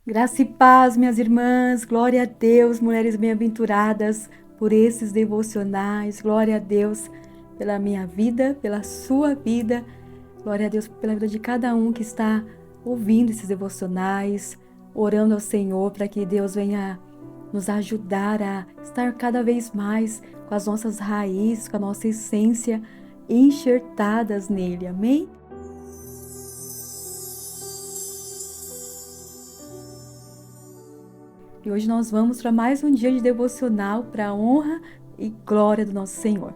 Graça e paz, minhas irmãs, glória a Deus, mulheres bem-aventuradas, por esses devocionais, glória a Deus pela minha vida, pela sua vida, glória a Deus pela vida de cada um que está ouvindo esses devocionais, orando ao Senhor para que Deus venha nos ajudar a estar cada vez mais com as nossas raízes, com a nossa essência enxertadas nele, amém? E hoje nós vamos para mais um dia de devocional para a honra e glória do nosso Senhor.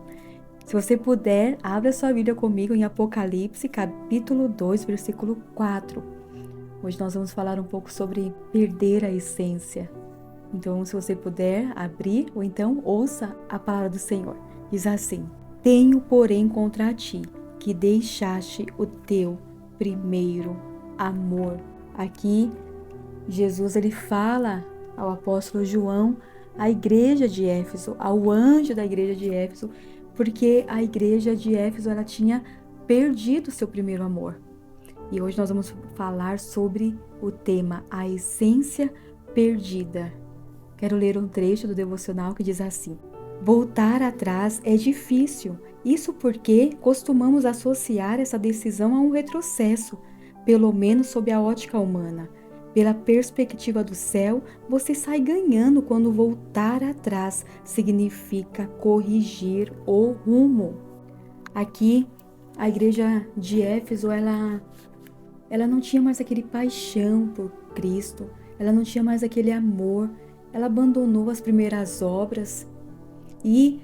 Se você puder, abra sua Bíblia comigo em Apocalipse, capítulo 2, versículo 4. Hoje nós vamos falar um pouco sobre perder a essência. Então, se você puder abrir, ou então ouça a palavra do Senhor. Diz assim: Tenho, porém, contra ti, que deixaste o teu primeiro amor. Aqui, Jesus ele fala ao apóstolo João, à igreja de Éfeso, ao anjo da igreja de Éfeso, porque a igreja de Éfeso ela tinha perdido seu primeiro amor. E hoje nós vamos falar sobre o tema a essência perdida. Quero ler um trecho do devocional que diz assim: Voltar atrás é difícil, isso porque costumamos associar essa decisão a um retrocesso, pelo menos sob a ótica humana. Pela perspectiva do céu, você sai ganhando quando voltar atrás significa corrigir o rumo. Aqui, a igreja de Éfeso, ela não tinha mais aquele paixão por Cristo, ela não tinha mais aquele amor, ela abandonou as primeiras obras. E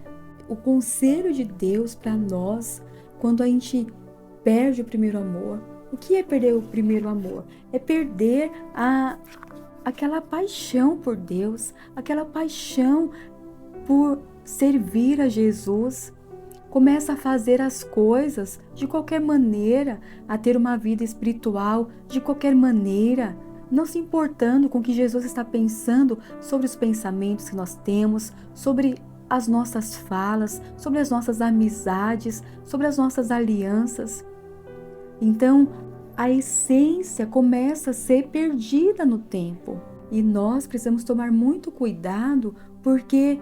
o conselho de Deus para nós, quando a gente perde o primeiro amor, o que é perder o primeiro amor? É perder aquela paixão por Deus, aquela paixão por servir a Jesus. Começa a fazer as coisas de qualquer maneira, a ter uma vida espiritual de qualquer maneira, não se importando com o que Jesus está pensando sobre os pensamentos que nós temos, sobre as nossas falas, sobre as nossas amizades, sobre as nossas alianças. Então, a essência começa a ser perdida no tempo. E nós precisamos tomar muito cuidado, porque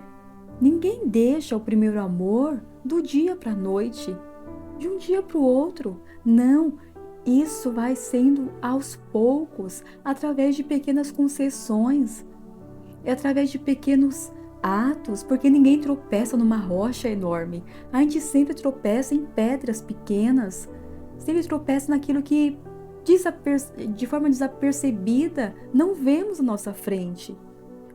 ninguém deixa o primeiro amor do dia para a noite, de um dia para o outro. Não, isso vai sendo aos poucos, através de pequenas concessões, através de pequenos atos, porque ninguém tropeça numa rocha enorme. A gente sempre tropeça em pedras pequenas, sempre tropeça naquilo que de forma desapercebida não vemos à nossa frente,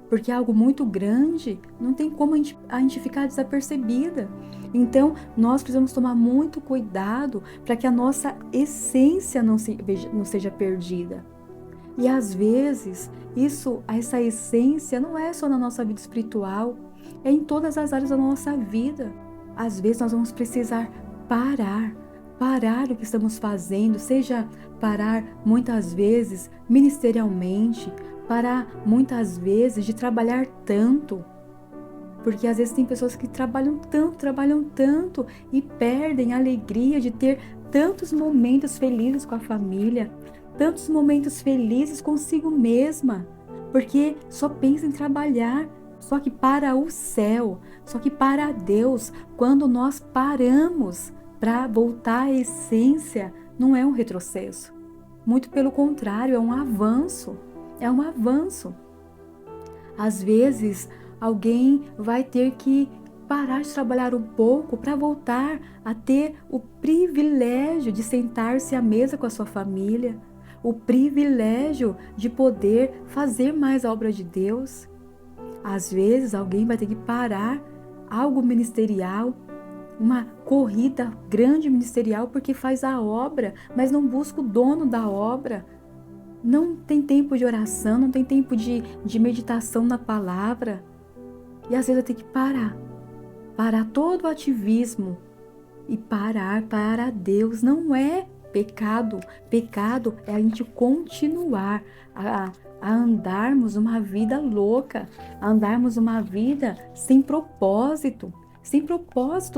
porque é algo muito grande, não tem como a gente ficar desapercebida. Então nós precisamos tomar muito cuidado para que a nossa essência não seja perdida. E às vezes essa essência não é só na nossa vida espiritual, é em todas as áreas da nossa vida. Às vezes nós vamos precisar parar o que estamos fazendo, seja parar muitas vezes ministerialmente, parar muitas vezes de trabalhar tanto, porque às vezes tem pessoas que trabalham tanto e perdem a alegria de ter tantos momentos felizes com a família, tantos momentos felizes consigo mesma, porque só pensa em trabalhar. Só que para o céu, só que para Deus, quando nós paramos para voltar à essência, não é um retrocesso. Muito pelo contrário, é um avanço. É um avanço. Às vezes, alguém vai ter que parar de trabalhar um pouco para voltar a ter o privilégio de sentar-se à mesa com a sua família, o privilégio de poder fazer mais a obra de Deus. Às vezes, alguém vai ter que parar algo ministerial, uma corrida grande ministerial, porque faz a obra, mas não busca o dono da obra. Não tem tempo de oração, não tem tempo de meditação na palavra. E às vezes vai ter que parar todo o ativismo e parar para Deus. Não é pecado. Pecado é a gente continuar a andarmos uma vida louca, a andarmos uma vida sem propósito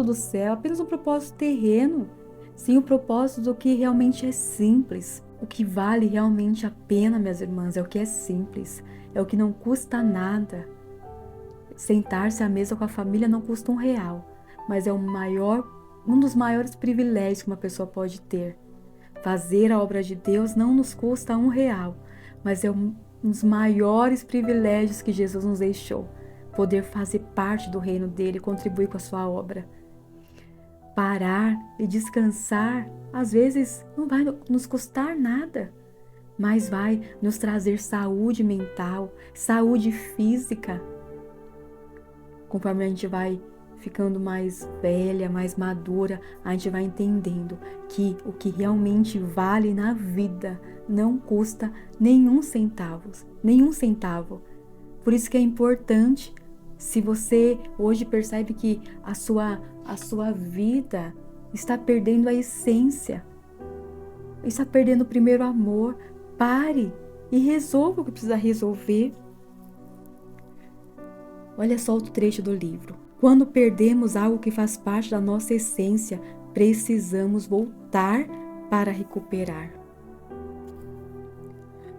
do céu, apenas um propósito terreno, sem o propósito do que realmente é simples. O que vale realmente a pena, minhas irmãs, é o que é simples, é o que não custa nada. Sentar-se à mesa com a família não custa R$1, mas é um dos maiores privilégios que uma pessoa pode ter. Fazer a obra de Deus não nos custa R$1, mas é um dos maiores privilégios que Jesus nos deixou. Poder fazer parte do reino dele, contribuir com a sua obra. Parar e descansar, às vezes, não vai nos custar nada, mas vai nos trazer saúde mental, saúde física. Conforme a gente vai ficando mais velha, mais madura, a gente vai entendendo que o que realmente vale na vida não custa nenhum centavo. Por isso que é importante, se você hoje percebe que a sua vida está perdendo a essência, está perdendo o primeiro amor, pare e resolva o que precisa resolver. Olha só o trecho do livro. Quando perdemos algo que faz parte da nossa essência, precisamos voltar para recuperar.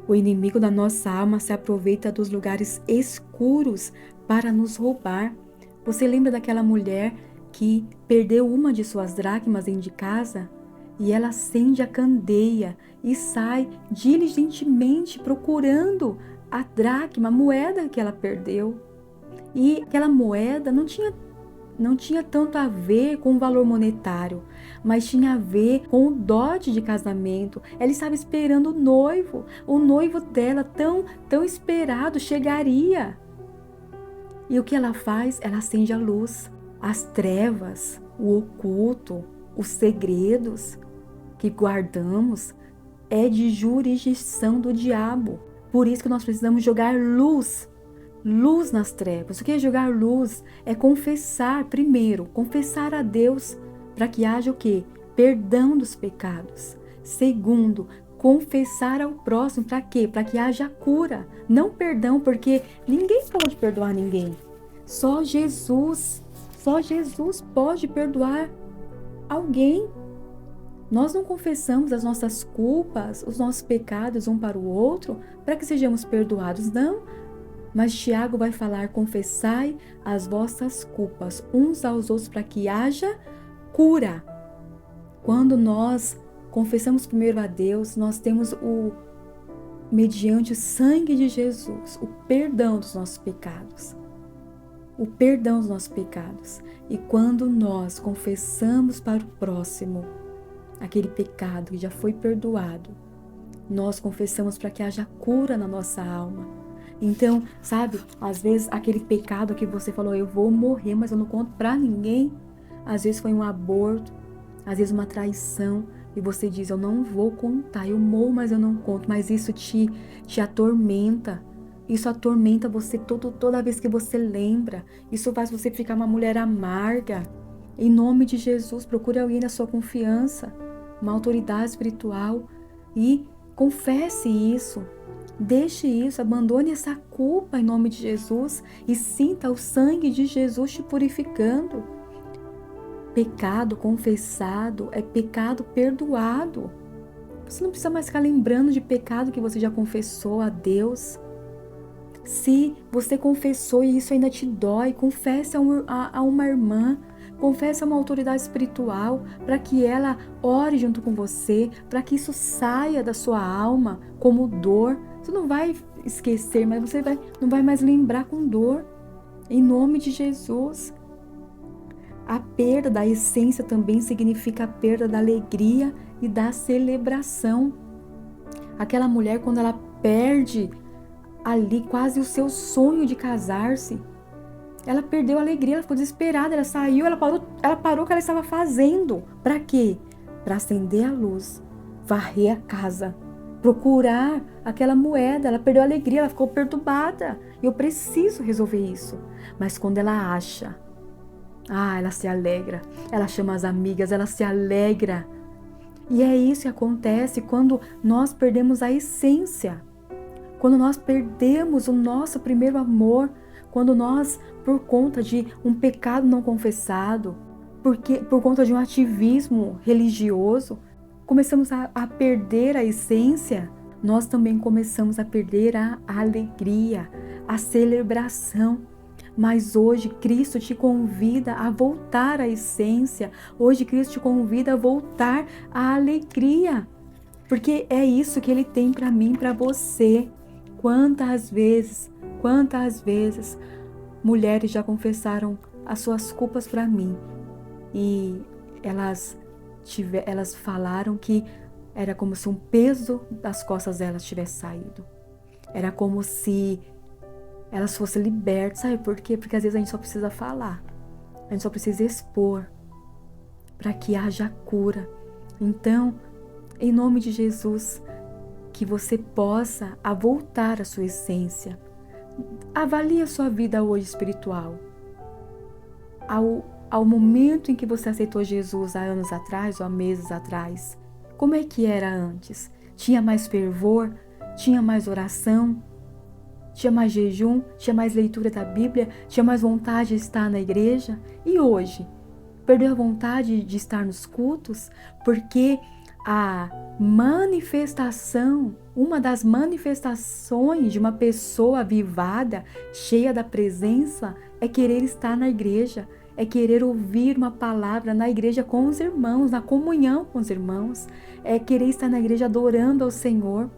O inimigo da nossa alma se aproveita dos lugares escuros para nos roubar. Você lembra daquela mulher que perdeu uma de suas dracmas dentro de casa? E ela acende a candeia e sai diligentemente procurando a dracma, a moeda que ela perdeu. E aquela moeda não tinha tanto a ver com o valor monetário, mas tinha a ver com o dote de casamento. Ela estava esperando o noivo dela, tão esperado, chegaria. E o que ela faz? Ela acende a luz. As trevas, o oculto, os segredos que guardamos é de jurisdição do diabo. Por isso que nós precisamos jogar luz nas trevas. O que é jogar luz? É confessar primeiro, confessar a Deus para que haja o quê? Perdão dos pecados. Segundo, confessar ao próximo para quê? Para que haja cura. Não perdão, porque ninguém pode perdoar ninguém. Só Jesus pode perdoar alguém. Nós não confessamos as nossas culpas, os nossos pecados um para o outro para que sejamos perdoados, não. Mas Tiago vai falar: confessai as vossas culpas uns aos outros para que haja cura. Quando nós confessamos primeiro a Deus, nós temos mediante o sangue de Jesus, o perdão dos nossos pecados. O perdão dos nossos pecados. E quando nós confessamos para o próximo aquele pecado que já foi perdoado, nós confessamos para que haja cura na nossa alma. Então, sabe, às vezes aquele pecado que você falou, eu vou morrer, mas eu não conto para ninguém. Às vezes foi um aborto, às vezes uma traição, e você diz, eu não vou contar, eu morro, mas eu não conto. Mas isso te atormenta. Isso atormenta você toda vez que você lembra. Isso faz você ficar uma mulher amarga. Em nome de Jesus, procure alguém da sua confiança, uma autoridade espiritual, e confesse isso. Deixe isso, abandone essa culpa em nome de Jesus e sinta o sangue de Jesus te purificando. Pecado confessado é pecado perdoado. Você não precisa mais ficar lembrando de pecado que você já confessou a Deus. Se você confessou e isso ainda te dói, confesse a uma irmã, confesse a uma autoridade espiritual para que ela ore junto com você, para que isso saia da sua alma como dor. Você não vai esquecer, mas você não vai mais lembrar com dor. Em nome de Jesus. A perda da essência também significa a perda da alegria e da celebração. Aquela mulher, quando ela perde ali quase o seu sonho de casar-se, ela perdeu a alegria, ela ficou desesperada, ela saiu, ela parou o que ela estava fazendo. Para quê? Para acender a luz, varrer a casa, procurar aquela moeda. Ela perdeu a alegria, ela ficou perturbada. Eu preciso resolver isso. Mas quando ela acha, ela se alegra, ela chama as amigas, ela se alegra. E é isso que acontece quando nós perdemos a essência. Quando nós perdemos o nosso primeiro amor, quando nós, por conta de um pecado não confessado, por conta de um ativismo religioso, começamos a perder a essência, nós também começamos a perder a alegria, a celebração. Mas hoje Cristo te convida a voltar à essência. Hoje Cristo te convida a voltar à alegria. Porque é isso que Ele tem para mim, para você. Quantas vezes mulheres já confessaram as suas culpas para mim. E elas falaram que era como se um peso das costas delas tivesse saído. Era como se elas fossem libertas. Sabe por quê? Porque às vezes a gente só precisa falar. A gente só precisa expor para que haja cura. Então, em nome de Jesus, que você possa voltar à sua essência. Avalie a sua vida hoje espiritual. Ao momento em que você aceitou Jesus há anos atrás ou há meses atrás, como é que era antes? Tinha mais fervor? Tinha mais oração? Tinha mais jejum? Tinha mais leitura da Bíblia? Tinha mais vontade de estar na igreja? E hoje? Perdeu a vontade de estar nos cultos? Porque a manifestação, uma das manifestações de uma pessoa avivada, cheia da presença, é querer estar na igreja, é querer ouvir uma palavra na igreja com os irmãos, na comunhão com os irmãos, é querer estar na igreja adorando ao Senhor.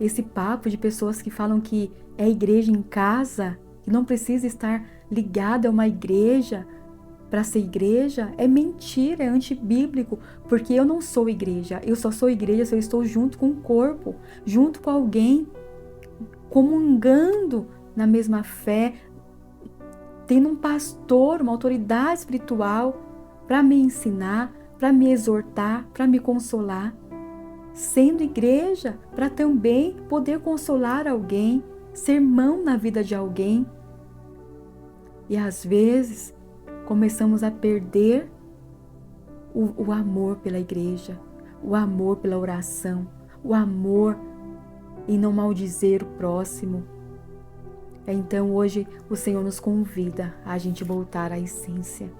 Esse papo de pessoas que falam que é igreja em casa, que não precisa estar ligada a uma igreja para ser igreja, é mentira, é antibíblico, porque eu não sou igreja, eu só sou igreja se eu estou junto com o corpo, junto com alguém, comungando na mesma fé, tendo um pastor, uma autoridade espiritual para me ensinar, para me exortar, para me consolar. Sendo igreja para também poder consolar alguém, ser mão na vida de alguém. E às vezes começamos a perder o amor pela igreja, o amor pela oração, o amor em não maldizer o próximo. Então hoje o Senhor nos convida a gente voltar à essência.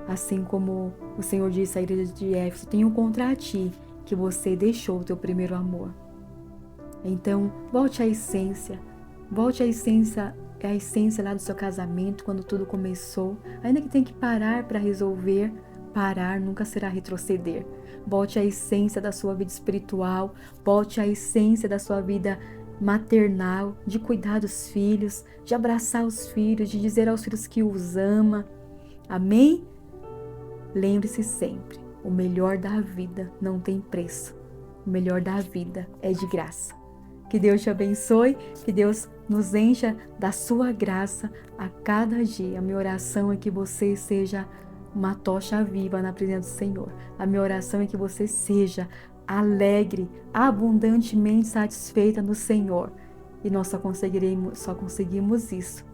Assim como o Senhor disse à igreja de Éfeso: tenho contra ti que você deixou o teu primeiro amor. Então, volte à essência lá do seu casamento, quando tudo começou. Ainda que tenha que parar para resolver, parar nunca será retroceder. Volte à essência da sua vida espiritual, volte à essência da sua vida maternal, de cuidar dos filhos, de abraçar os filhos, de dizer aos filhos que os ama. Amém? Lembre-se sempre: o melhor da vida não tem preço. O melhor da vida é de graça. Que Deus te abençoe, que Deus nos encha da sua graça a cada dia. A minha oração é que você seja uma tocha viva na presença do Senhor. A minha oração é que você seja alegre, abundantemente satisfeita no Senhor. E nós só conseguimos isso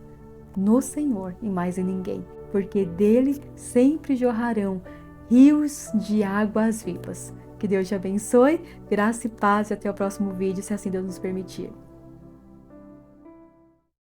no Senhor e mais em ninguém. Porque dele sempre jorrarão rios de águas vivas. Que Deus te abençoe, graça e paz, e até o próximo vídeo, se assim Deus nos permitir.